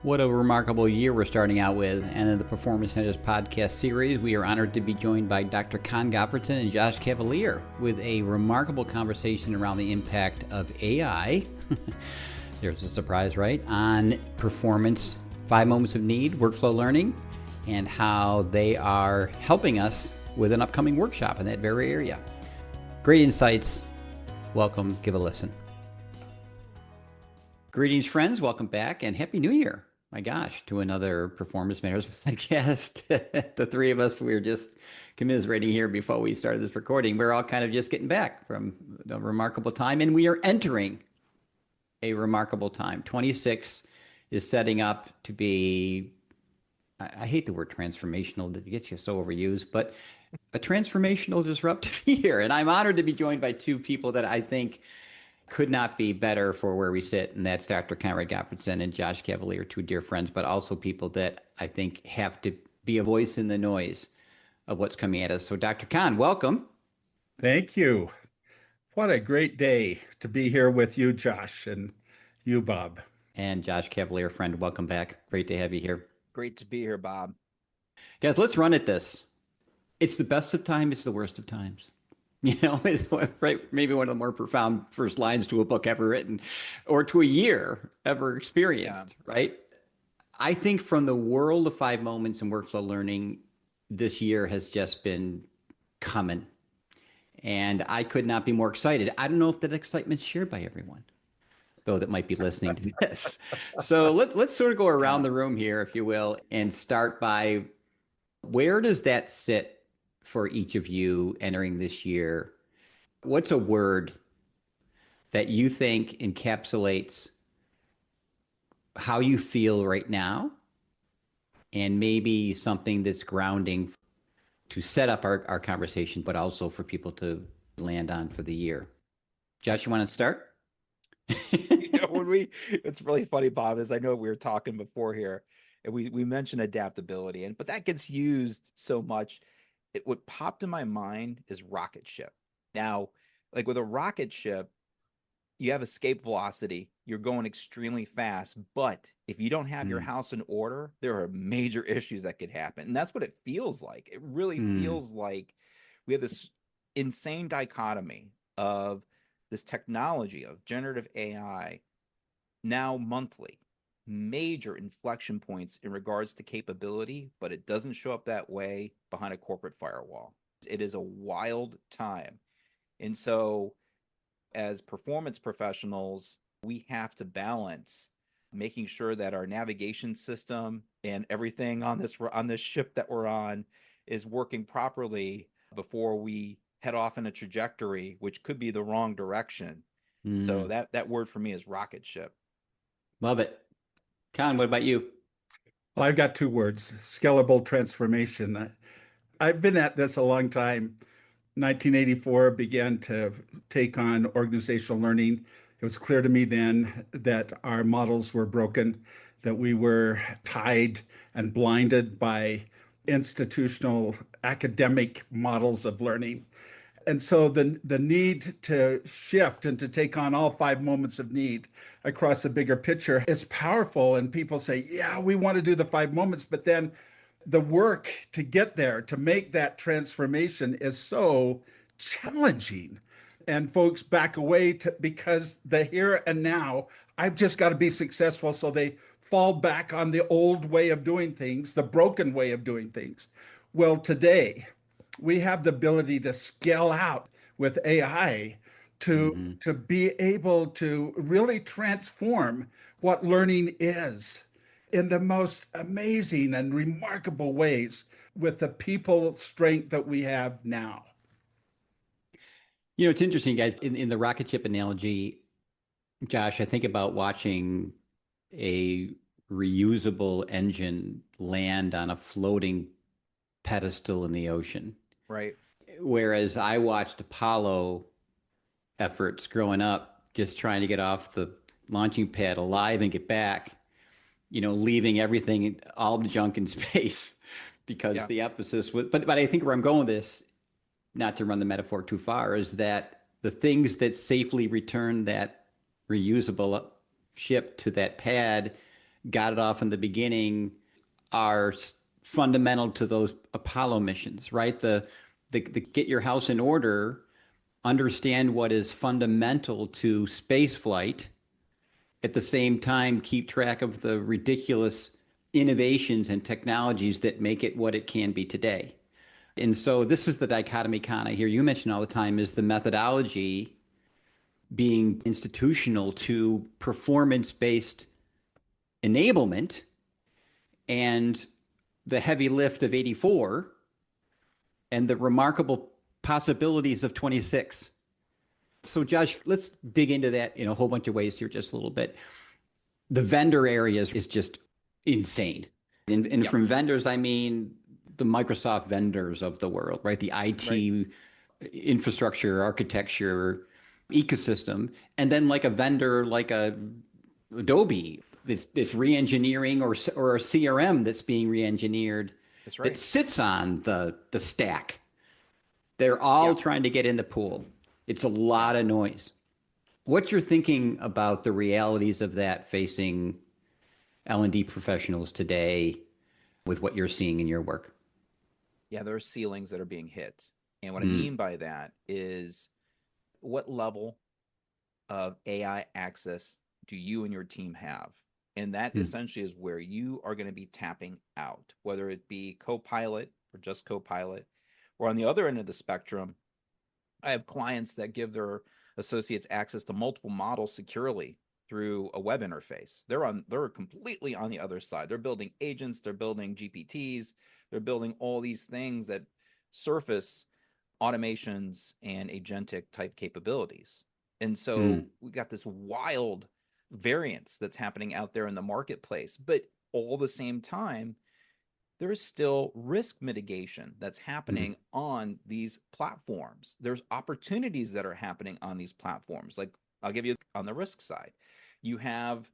What a remarkable year we're starting out with. And in the Performance Centers podcast series, we are honored to be joined by Dr. Gottfredson and Josh Cavalier with a remarkable conversation around the impact of AI. There's a surprise, right? On performance, 5 moments of need, workflow learning, and how they are helping us with an upcoming workshop in that very area. Great insights. Welcome. Give a listen. Greetings, friends. Welcome back and Happy New Year. My gosh, to another Performance Matters podcast. The three of us, we were just commiserating here before we started this recording. We're all kind of just getting back from a remarkable time, and we are entering a remarkable time. 26 is setting up to be, I hate the word transformational, it gets you so overused, but a transformational disruptive year. And I'm honored to be joined by two people that I think could not be better for where we sit, and that's Dr. Conrad Gottfredson and Josh Cavalier, two dear friends, but also people that I think have to be a voice in the noise of what's coming at us. So Dr. Con, welcome. Thank you. What a great day to be here with you, Josh, and you, Bob. And Josh Cavalier, friend, welcome back. Great to have you here. Great to be here, Bob. Guys, let's run at this. It's the best of times, it's the worst of times. You know, it's right, maybe one of the more profound first lines to a book ever written or to a year ever experienced, right? I think from the world of 5 moments and workflow learning, this year has just been coming. And I could not be more excited. I don't know if that excitement's shared by everyone, though, that might be listening to this. So let's sort of go around the room here, if you will, and start by where does that sit for each of you entering this year? What's a word that you think encapsulates how you feel right now, and maybe something that's grounding to set up our conversation, but also for people to land on for the year? Josh, you want to start? It's really funny, Bob, is I know we were talking before here, and we mentioned adaptability, but that gets used so much. What popped in my mind is rocket ship. Now, like with a rocket ship, you have escape velocity, you're going extremely fast, but if you don't have your house in order, there are major issues that could happen. And that's what it feels like. It really feels like we have this insane dichotomy of this technology of generative AI now monthly, major inflection points in regards to capability, but it doesn't show up that way behind a corporate firewall. It is a wild time. And so as performance professionals, we have to balance making sure that our navigation system and everything on this ship that we're on is working properly before we head off in a trajectory which could be the wrong direction. So that word for me is rocket ship. Love it. Con, what about you? Well, I've got 2 words: scalable transformation. I've been at this a long time. 1984 began to take on organizational learning. It was clear to me then that our models were broken, that we were tied and blinded by institutional academic models of learning. And so the need to shift and to take on all 5 moments of need across a bigger picture is powerful. And people say, yeah, we want to do the 5 moments, but then the work to get there, to make that transformation, is so challenging. And folks back away because the here and now, I've just got to be successful. So they fall back on the old way of doing things, the broken way of doing things. Well, today, we have the ability to scale out with AI to be able to really transform what learning is in the most amazing and remarkable ways with the people strength that we have now. You know, it's interesting, guys. In the rocket ship analogy, Josh, I think about watching a reusable engine land on a floating pedestal in the ocean. Right. Whereas I watched Apollo efforts growing up, just trying to get off the launching pad alive and get back, you know, leaving everything, all the junk in space, because the emphasis was, but I think where I'm going with this, not to run the metaphor too far, is that the things that safely return that reusable ship to that pad got it off in the beginning are fundamental to those Apollo missions, right? The get your house in order, understand what is fundamental to space flight, at the same time keep track of the ridiculous innovations and technologies that make it what it can be today. And so this is the dichotomy, Con, I hear you mention all the time, is the methodology being institutional to performance-based enablement and the heavy lift of 84 and the remarkable possibilities of 26. So Josh, let's dig into that in a whole bunch of ways here just a little bit. The vendor areas is just insane. And from vendors, I mean the Microsoft vendors of the world, right? The IT infrastructure, architecture, ecosystem. And then like a vendor like a Adobe that's re-engineering or a CRM that's being re-engineered that sits on the stack. They're all trying to get in the pool. It's a lot of noise. What you're thinking about the realities of that facing L&D professionals today with what you're seeing in your work? Yeah, there are ceilings that are being hit. And what I mean by that is what level of AI access do you and your team have? And that essentially is where you are going to be tapping out, whether it be Copilot or just Copilot, or on the other end of the spectrum, I have clients that give their associates access to multiple models securely through a web interface. They're completely on the other side. They're building agents, they're building GPTs, they're building all these things that surface automations and agentic type capabilities. And so we got this wild variance that's happening out there in the marketplace, but all the same time, there is still risk mitigation that's happening on these platforms. There's opportunities that are happening on these platforms. Like I'll give you on the risk side, you have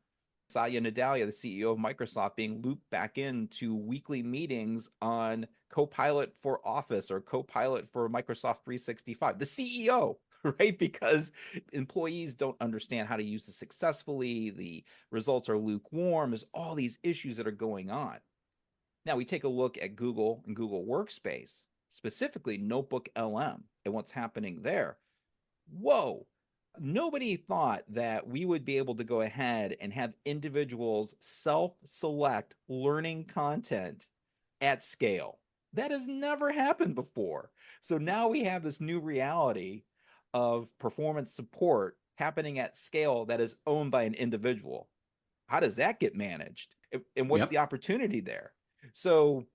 Satya Nadella, the CEO of Microsoft, being looped back into weekly meetings on Copilot for Office or Copilot for Microsoft 365, the CEO, right? Because employees don't understand how to use it successfully. The results are lukewarm. There's all these issues that are going on. Now we take a look at Google and Google Workspace, specifically Notebook LM and what's happening there. Whoa, nobody thought that we would be able to go ahead and have individuals self-select learning content at scale. That has never happened before. So now we have this new reality of performance support happening at scale that is owned by an individual. How does that get managed? And what's the opportunity there? So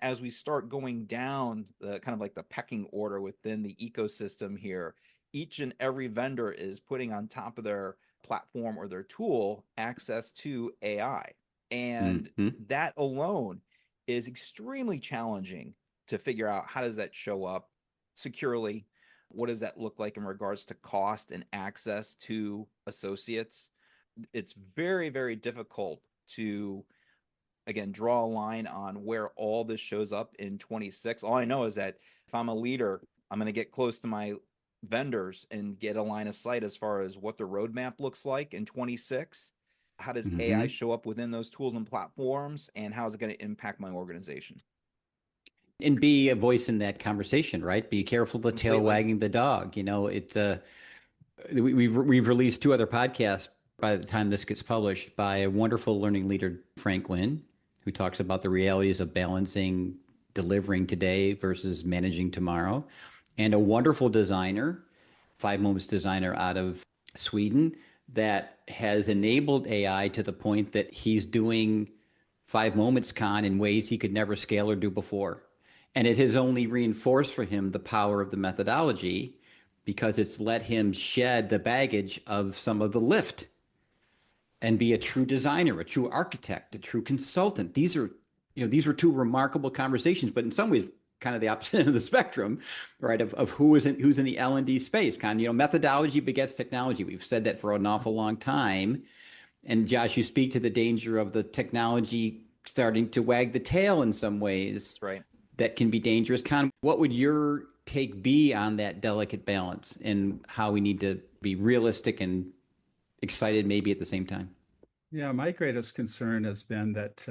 as we start going down the kind of like the pecking order within the ecosystem here, each and every vendor is putting on top of their platform or their tool access to AI. And that alone is extremely challenging to figure out how does that show up securely? What does that look like in regards to cost and access to associates? It's very, very difficult to again, draw a line on where all this shows up in 26. All I know is that if I'm a leader, I'm going to get close to my vendors and get a line of sight as far as what the roadmap looks like in 26. How does AI show up within those tools and platforms, and how is it going to impact my organization? And be a voice in that conversation, right? Be careful the tail wagging the dog. You know, we've released 2 other podcasts by the time this gets published by a wonderful learning leader, Frank Wynn, who talks about the realities of balancing delivering today versus managing tomorrow, and a wonderful designer, 5 Moments designer out of Sweden, that has enabled AI to the point that he's doing 5 Moments Con in ways he could never scale or do before. And it has only reinforced for him the power of the methodology because it's let him shed the baggage of some of the lift and be a true designer, a true architect, a true consultant. These are 2 remarkable conversations, but in some ways, kind of the opposite end of the spectrum, right? Of who's in the L&D space. Kind of, methodology begets technology. We've said that for an awful long time. And Josh, you speak to the danger of the technology starting to wag the tail in some ways. That's right. That can be dangerous. Con, what would your take be on that delicate balance and how we need to be realistic and excited maybe at the same time? Yeah, my greatest concern has been that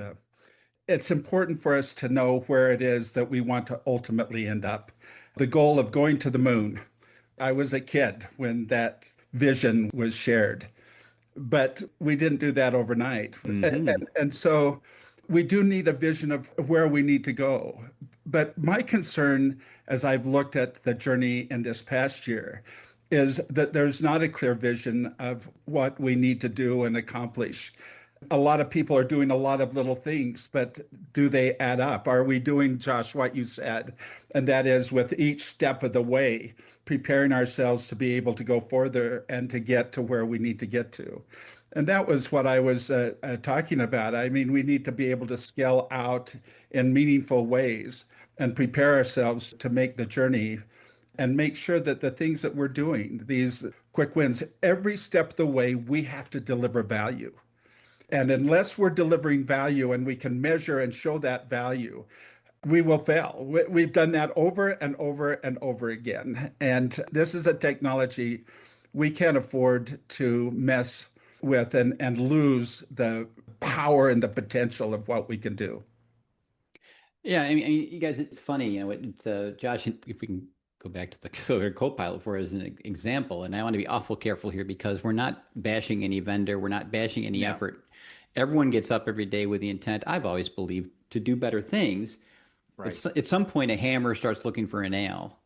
it's important for us to know where it is that we want to ultimately end up. The goal of going to the moon. I was a kid when that vision was shared, but we didn't do that overnight. Hmm. And so we do need a vision of where we need to go. But my concern, as I've looked at the journey in this past year, is that there's not a clear vision of what we need to do and accomplish. A lot of people are doing a lot of little things, but do they add up? Are we doing, Josh, what you said? And that is with each step of the way, preparing ourselves to be able to go further and to get to where we need to get to. And that was what I was talking about. I mean, we need to be able to scale out in meaningful ways and prepare ourselves to make the journey and make sure that the things that we're doing, these quick wins, every step of the way, we have to deliver value. And unless we're delivering value and we can measure and show that value, we will fail. We've done that over and over and over again. And this is a technology we can't afford to mess with and lose the power and the potential of what we can do. Yeah, I mean, you guys, it's funny, it's, Josh, if we can go back to the Cavalier Copilot for as an example, and I want to be awful careful here because we're not bashing any vendor, we're not bashing any Yeah, effort. Everyone gets up every day with the intent, I've always believed, to do better things. right. At some point, a hammer starts looking for a nail,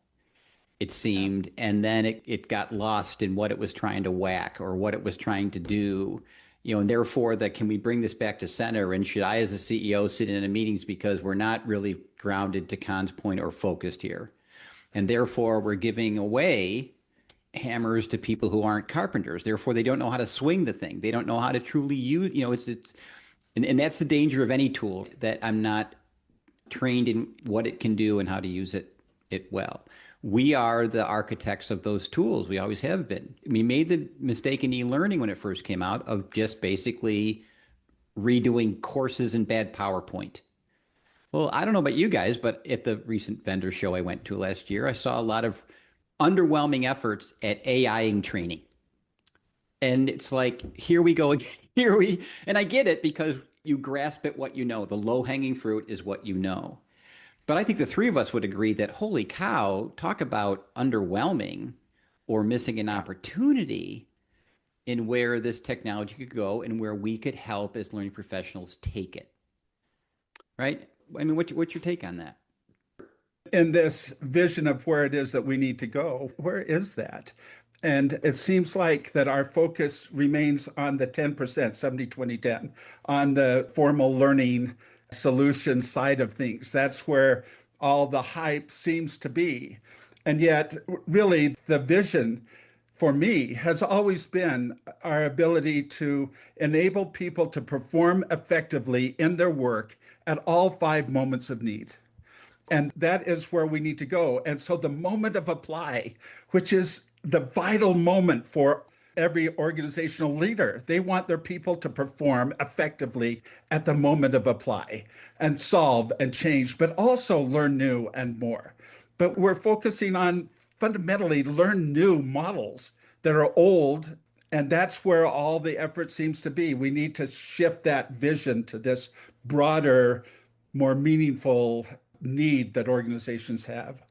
it Yeah. seemed, and then it got lost in what it was trying to whack or what it was trying to do. And therefore, that can we bring this back to center? And should I, as a CEO, sit in a meetings because we're not really grounded to Khan's point or focused here? And therefore, we're giving away hammers to people who aren't carpenters. Therefore, they don't know how to swing the thing. They don't know how to truly use. And that's the danger of any tool that I'm not trained in what it can do and how to use it well. We are the architects of those tools. We always have been. We made the mistake in e-learning when it first came out of just basically redoing courses in bad PowerPoint. Well, I don't know about you guys, but at the recent vendor show I went to last year, I saw a lot of underwhelming efforts at AIing training. And it's like, here we go again. And I get it because you grasp at what you know. The low hanging fruit is what you know. But I think the three of us would agree that, holy cow, talk about underwhelming or missing an Yeah. opportunity in where this technology could go and where we could help as learning professionals take it. Right? I mean, what's your take on that? In this vision of where it is that we need to go, where is that? And it seems like that our focus remains on the 10%, 70-20-10, on the formal learning solution side of things. That's where all the hype seems to be. And yet, really, the vision for me has always been our ability to enable people to perform effectively in their work at all 5 moments of need. And that is where we need to go. And so the moment of apply, which is the vital moment for every organizational leader, they want their people to perform effectively at the moment of apply and solve and change, but also learn new and more. But we're focusing on fundamentally learn new models that are old. And that's where all the effort seems to be. We need to shift that vision to this broader, more meaningful need that organizations have.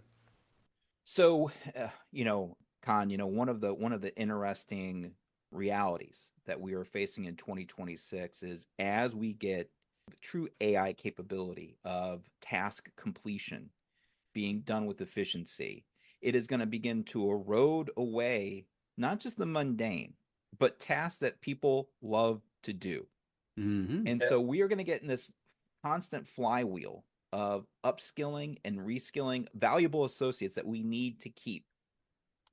So, Con, one of the interesting realities that we are facing in 2026 is as we get true AI capability of task completion being done with efficiency, it is going to begin to erode away not just the mundane, but tasks that people love to do. Mm-hmm. And so we are going to get in this constant flywheel of upskilling and reskilling valuable associates that we need to keep.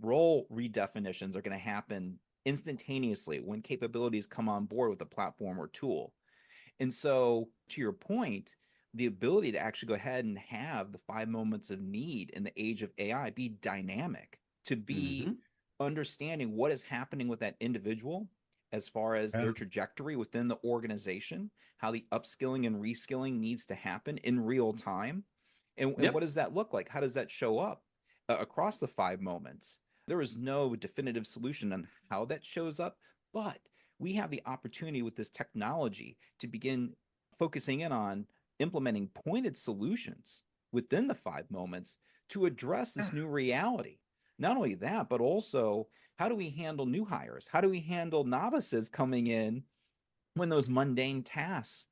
Role redefinitions are going to happen instantaneously when capabilities come on board with a platform or tool. And so, to your point, the ability to actually go ahead and have the 5 moments of need in the age of AI be dynamic, to be Mm-hmm. understanding what is happening with that individual as far as Yeah. their trajectory within the organization, how the upskilling and reskilling needs to happen in real time. And what Yep. does that look like? How does that show up across the 5 moments? There is no definitive solution on how that shows up, but we have the opportunity with this technology to begin focusing in on implementing pointed solutions within the 5 moments to address this new reality. Not only that, but also how do we handle new hires? How do we handle novices coming in when those mundane tasks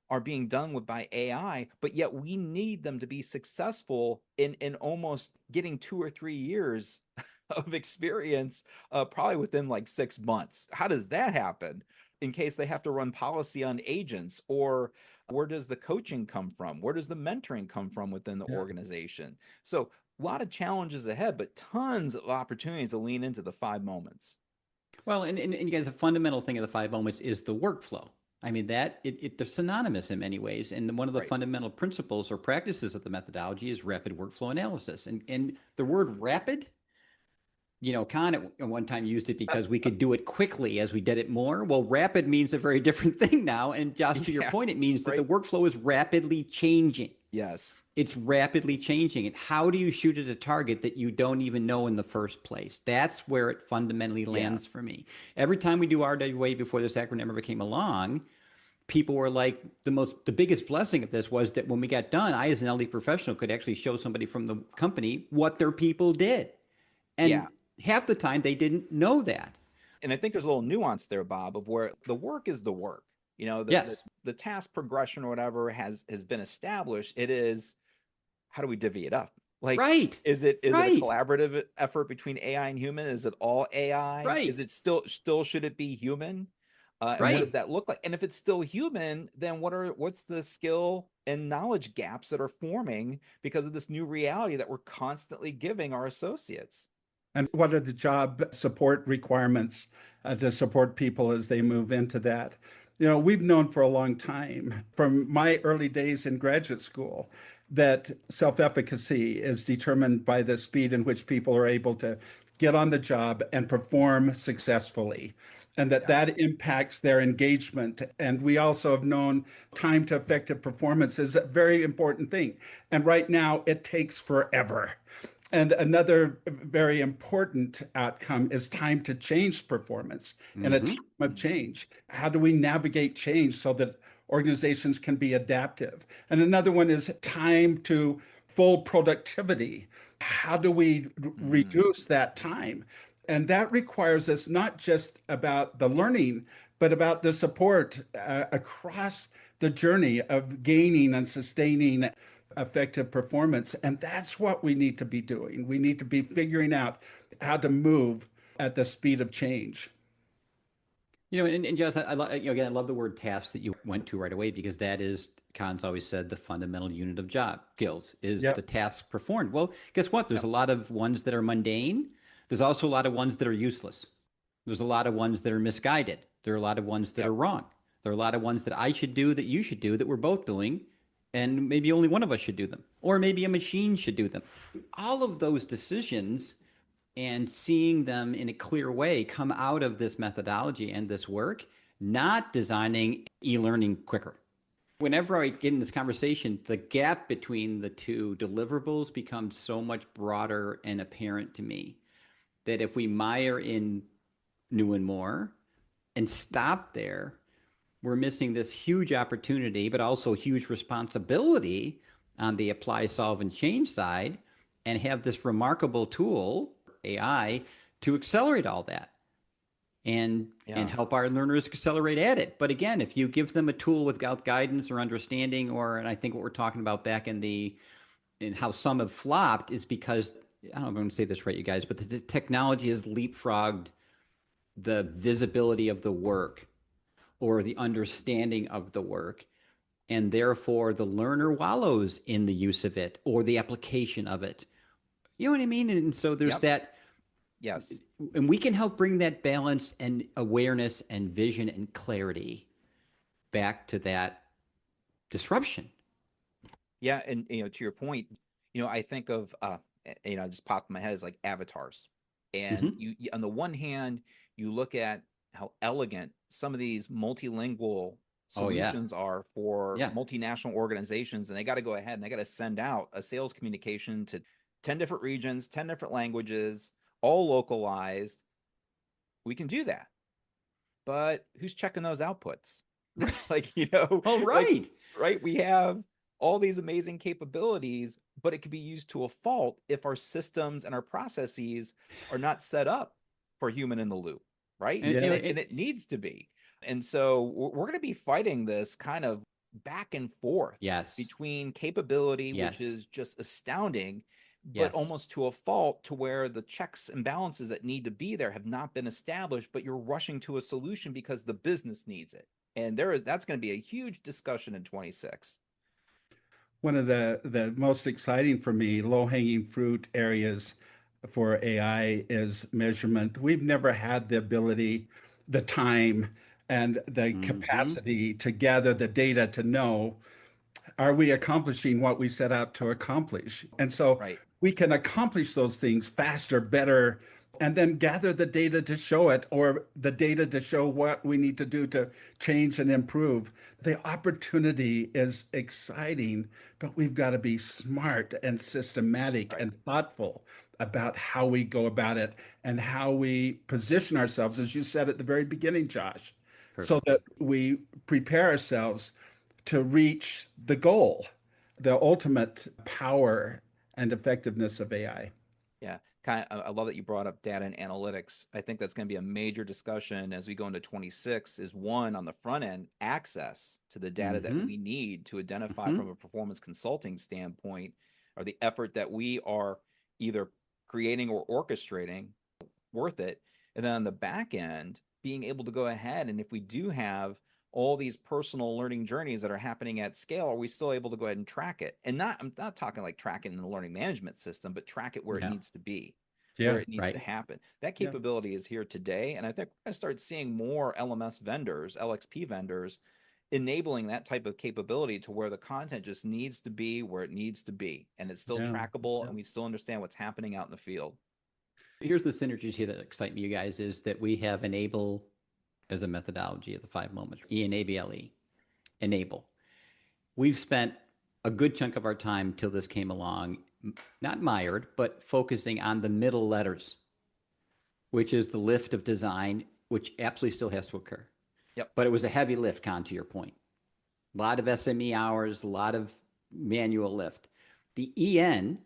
are being done with by AI, but yet we need them to be successful in almost getting 2 or 3 years of experience, probably within like 6 months. How does that happen? In case they have to run policy on agents, or where does the coaching come from? Where does the mentoring come from within the Yeah. organization? So a lot of challenges ahead, but tons of opportunities to lean into the 5 moments. Well, and you guys, a fundamental thing of the 5 moments is the workflow. I mean, they're synonymous in many ways. And one of the Right. fundamental principles or practices of the methodology is rapid workflow analysis. And the word rapid, Con at one time used it because we could do it quickly as we did it more. Well, rapid means a very different thing now. And just to your Yeah. point, it means that the Right. workflow is rapidly changing. Yes. It's rapidly changing. And how do you shoot at a target that you don't even know in the first place? That's where it fundamentally Yeah. lands for me. Every time we do RWA before this acronym ever came along, people were like, the biggest blessing of this was that when we got done, I as an LD professional could actually show somebody from the company what their people did. Yeah. And half the time they didn't know that. And I think there's a little nuance there, Bob, of where the work is the work. Yes. The task progression or whatever has been established. It is, how do we divvy it up? Like, Right. is it a Right. collaborative effort between AI and human? Is it all AI? Right. Is it still should it be human? And what Right. does that look like? And if it's still human, then what's the skill and knowledge gaps that are forming because of this new reality that we're constantly giving our associates? And what are the job support requirements to support people as they move into that? We've known for a long time, from my early days in graduate school, that self-efficacy is determined by the speed in which people are able to get on the job and perform successfully, and that Yes. that impacts their engagement. And we also have known time to effective performance is a very important thing. And right now, it takes forever. And another very important outcome is time to change performance in a time Mm-hmm. of change. How do we navigate change so that organizations can be adaptive? And another one is time to full productivity. How do we Mm, reduce that time? And that requires us not just about the learning, but about the support across the journey of gaining and sustaining effective performance. And that's what we need to be doing. We need to be figuring out how to move at the speed of change. And Jess, again, I love the word task that you went to right away because that is, Khan's always said, the fundamental unit of job skills is Yep. the task performed. Well, guess what? There's Yep. a lot of ones that are mundane. There's also a lot of ones that are useless. There's a lot of ones that are misguided. There are a lot of ones that yep. are wrong. There are a lot of ones that I should do that you should do that we're both doing, and maybe only one of us should do them, or maybe a machine should do them. All of those decisions and seeing them in a clear way come out of this methodology and this work, not designing e-learning quicker. Whenever I get in this conversation, the gap between the two deliverables becomes so much broader and apparent to me that if we mire in new and more and stop there, we're missing this huge opportunity, but also huge responsibility on the apply, solve, and change side, and have this remarkable tool, AI, to accelerate all that and Yeah. help our learners accelerate at it. But again, if you give them a tool without guidance or understanding, and I think what we're talking about back in how some have flopped is because, I don't know if I'm going to say this right, you guys, but the technology has leapfrogged the visibility of the work or the understanding of the work. And therefore, the learner wallows in the use of it or the application of it. You know what I mean? And so there's Yep. that. Yes. And we can help bring that balance and awareness and vision and clarity back to that disruption. Yeah. And, to your point, I think of, just popped in my head is like avatars. And Mm-hmm. on the one hand, you look at how elegant some of these multilingual Oh, yeah. solutions are for Yeah. multinational organizations, and they got to go ahead and they got to send out a sales communication to 10 different regions, 10 different languages, all localized. We can do that. but who's checking those outputs? Right. Like, Oh, like, right. right, we have all these amazing capabilities, but it could be used to a fault if our systems and our processes are not set up for human in the loop, right? And, Yeah. And it needs to be. And so we're going to be fighting this kind of back and forth yes, between capability, which yes, is just astounding, but yes. almost to a fault, to where the checks and balances that need to be there have not been established, but you're rushing to a solution because the business needs it. And that's going to be a huge discussion in 26. One of the most exciting for me, low-hanging fruit areas for AI is measurement. We've never had the ability, the time, and the Mm-hmm. capacity to gather the data to know, are we accomplishing what we set out to accomplish? And so Right. we can accomplish those things faster, better, and then gather the data to show it, or the data to show what we need to do to change and improve. The opportunity is exciting, but we've got to be smart and systematic Right. and thoughtful about how we go about it and how we position ourselves, as you said at the very beginning, Josh, so Perfect. that we prepare ourselves to reach the goal, the ultimate power and effectiveness of AI. Yeah. I love that you brought up data and analytics. I think that's going to be a major discussion as we go into 26, is one, on the front end, access to the data that Mm-hmm. we need to identify Mm-hmm. from a performance consulting standpoint, or the effort that we are either creating or orchestrating worth it. And then on the back end, being able to go ahead, and if we do have all these personal learning journeys that are happening at scale, are we still able to go ahead and track it? And I'm not talking like track it in the learning management system, but track it where it Yeah. needs to be, where Yeah. it needs to Right. happen. That Yeah. capability is here today. And I think we're going to start seeing more LMS vendors, LXP vendors, enabling that type of capability, to where the content just needs to be where it needs to be. And it's still Yeah. trackable, Yeah. and we still understand what's happening out in the field. Here's the synergies here that excite me, you guys, is that we have enable as a methodology of the 5 moments, ENABLE, enable. We've spent a good chunk of our time till this came along, not mired, but focusing on the middle letters, which is the lift of design, which absolutely still has to occur. Yep. But it was a heavy lift, Con, to your point. A lot of SME hours, a lot of manual lift. The EN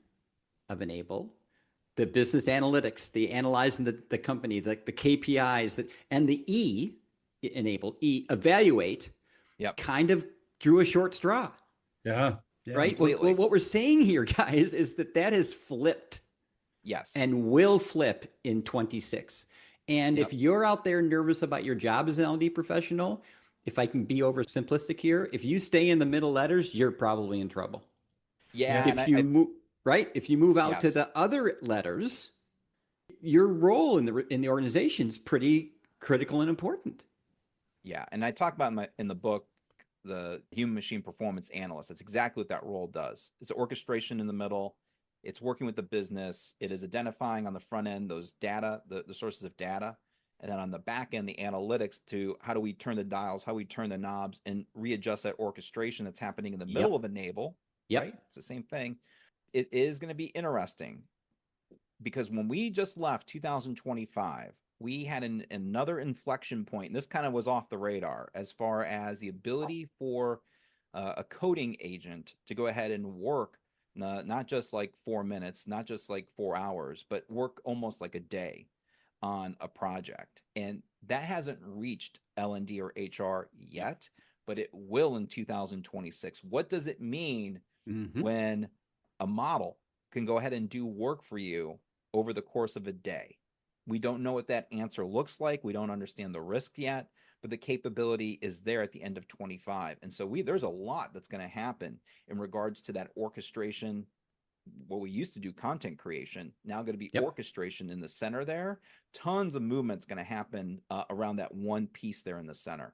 of enable, the business analytics, the analyzing the company, the KPIs, and the E, enable, evaluate, Yep. kind of drew a short straw, Yeah. Yeah. right? Well, Completely. what we're saying here, guys, is that has flipped Yes. and will flip in 26. And if Yep. you're out there nervous about your job as an L&D professional, if I can be oversimplistic here, if you stay in the middle letters, you're probably in trouble. Yeah. Yeah. And If you move right, if you move out to yes. the other letters, your role in the organization is pretty critical and important. Yeah. And I talk about in the book, the human machine performance analyst. That's exactly what that role does. It's orchestration in the middle. It's working with the business. It is identifying on the front end those data, the sources of data. And then on the back end, the analytics, to how do we turn the dials, how we turn the knobs, and readjust that orchestration that's happening in the middle Yep. of enable, right? Yep. It's the same thing. It is going to be interesting, because when we just left 2025, we had another inflection point. And this kind of was off the radar, as far as the ability for a coding agent to go ahead and work, not just like 4 minutes, not just like 4 hours, but work almost like a day on a project. And that hasn't reached L&D or HR yet, but it will in 2026. What does it mean Mm-hmm. when a model can go ahead and do work for you over the course of a day? We don't know what that answer looks like. We don't understand the risk yet, but the capability is there at the end of 25. And so there's a lot that's going to happen in regards to that orchestration. What we used to do, content creation, now going to be Yep. orchestration in the center there. Tons of movement's going to happen around that one piece there in the center.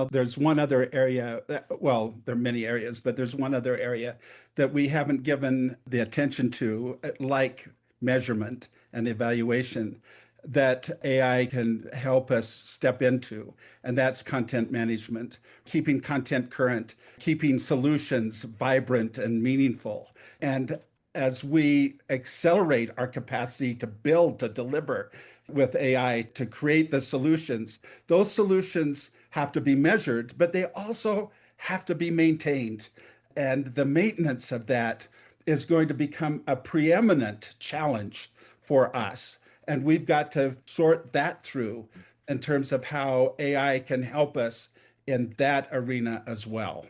There's one other area, well, there are many areas, but there's one other area that we haven't given the attention to, like measurement and evaluation, that AI can help us step into, and that's content management, keeping content current, keeping solutions vibrant and meaningful. And as we accelerate our capacity to build, to deliver, with AI to create the solutions. Those solutions have to be measured, but they also have to be maintained. And the maintenance of that is going to become a preeminent challenge for us. And we've got to sort that through in terms of how AI can help us in that arena as well.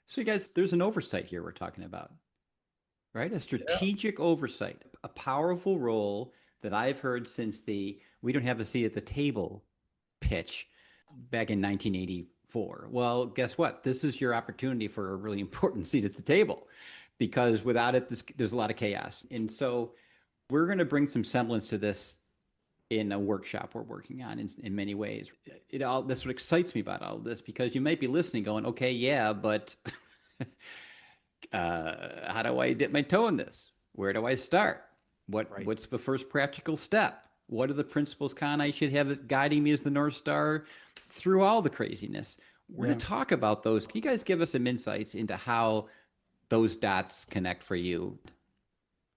So, you guys, there's an oversight here we're talking about, right? A strategic oversight, a powerful role that I've heard since the "we don't have a seat at the table" pitch back in 1984. Well, guess what? This is your opportunity for a really important seat at the table, because without it, there's a lot of chaos. And so we're going to bring some semblance to this in a workshop we're working on in many ways. That's what excites me about all of this, because you might be listening going, okay, yeah, but how do I dip my toe in this? Where do I start? What's the first practical step? What are the principles, Con, I should have guiding me as the North Star through all the craziness? We're going to talk about those. Can you guys give us some insights into how those dots connect for you?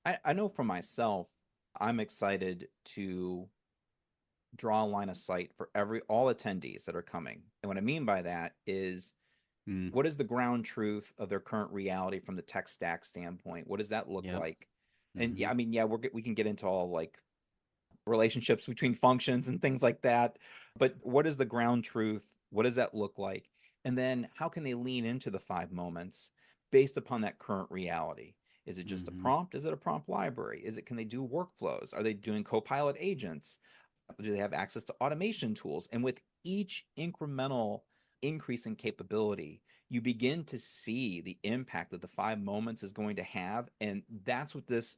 I know for myself, I'm excited to draw a line of sight for all attendees that are coming. And what I mean by that is, what is the ground truth of their current reality from the tech stack standpoint? What does that look like? And yeah, I mean, yeah, we can get into all like relationships between functions and things like that. But what is the ground truth? What does that look like? And then how can they lean into the 5 moments based upon that current reality? Is it just a prompt? Is it a prompt library? Can they do workflows? Are they doing Copilot agents? Do they have access to automation tools? And with each incremental increase in capability, you begin to see the impact that the 5 moments is going to have. And that's what this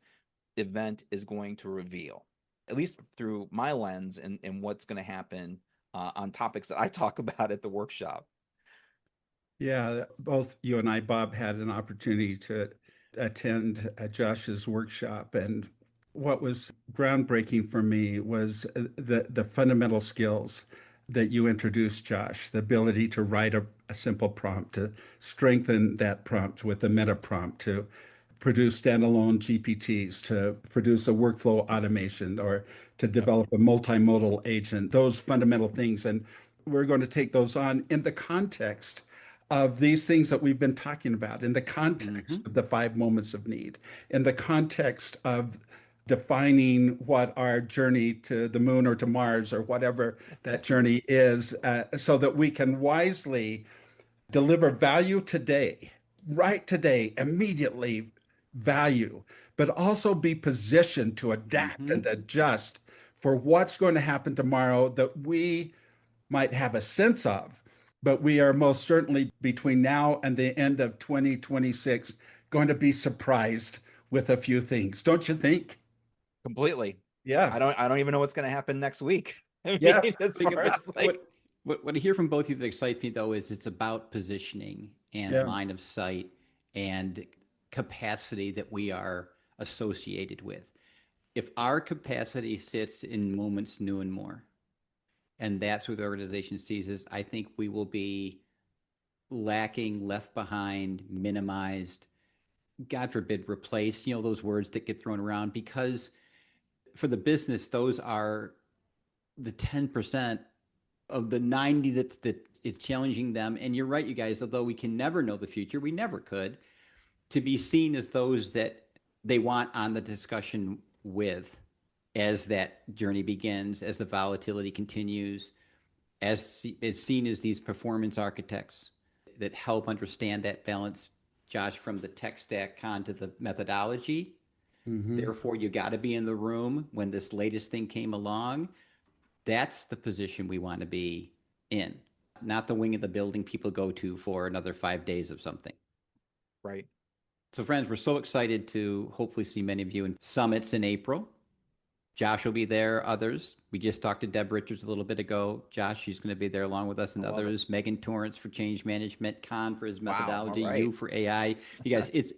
event is going to reveal, at least through my lens and what's going to happen on topics that I talk about at the workshop. Yeah, both you and I, Bob, had an opportunity to attend Josh's workshop. And what was groundbreaking for me was the fundamental skills that you introduced, Josh, the ability to write a simple prompt, to strengthen that prompt with a meta prompt, to produce standalone GPTs, to produce a workflow automation, or to develop a multimodal agent, those fundamental things. And we're going to take those on in the context of these things that we've been talking about, in the context of the 5 moments of need, in the context of defining what our journey to the moon or to Mars or whatever that journey is, so that we can wisely deliver value today, right today, immediately value, but also be positioned to adapt and adjust for what's going to happen tomorrow that we might have a sense of, but we are most certainly between now and the end of 2026 going to be surprised with a few things, don't you think? Completely. Yeah. I don't even know what's going to happen next week. I Yeah. mean, as far as like, What I hear from both of you that excites me, though, is it's about positioning and line of sight and capacity that we are associated with. If our capacity sits in moments new and more, and that's what the organization sees as, I think we will be lacking, left behind, minimized, God forbid, replaced, those words that get thrown around, because for the business, those are the 10% of the 90 that it's challenging them. And you're right, you guys, although we can never know the future, we never could, to be seen as those that they want on the discussion with as that journey begins, as the volatility continues, as seen as these performance architects that help understand that balance, Josh, from the tech stack to the methodology. Therefore, you got to be in the room when this latest thing came along. That's the position we want to be in, not the wing of the building people go to for another 5 days of something. right. So, friends, we're so excited to hopefully see many of you in summits in April. Josh will be there, others. We just talked to Deb Richards a little bit ago. Josh, she's going to be there along with us and others. Megan Torrance for change management, Con for his methodology, you for AI. You guys, it's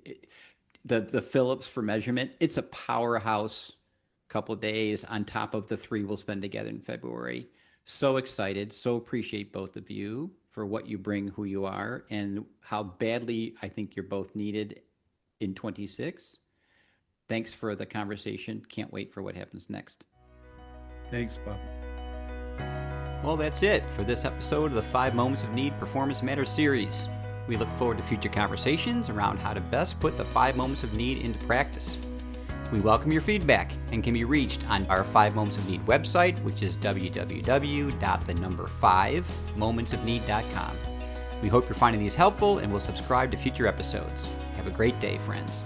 the Phillips for measurement. It's a powerhouse couple of days on top of the 3 we'll spend together in February. So excited. So appreciate both of you for what you bring, who you are, and how badly I think you're both needed in 26. Thanks for the conversation. Can't wait for what happens next. Thanks, Bob. Well, that's it for this episode of the 5 Moments of Need Performance Matters series. We look forward to future conversations around how to best put the 5 Moments of Need into practice. We welcome your feedback and can be reached on our 5 Moments of Need website, which is www.5momentsofneed.com. We hope you're finding these helpful and will subscribe to future episodes. Have a great day, friends.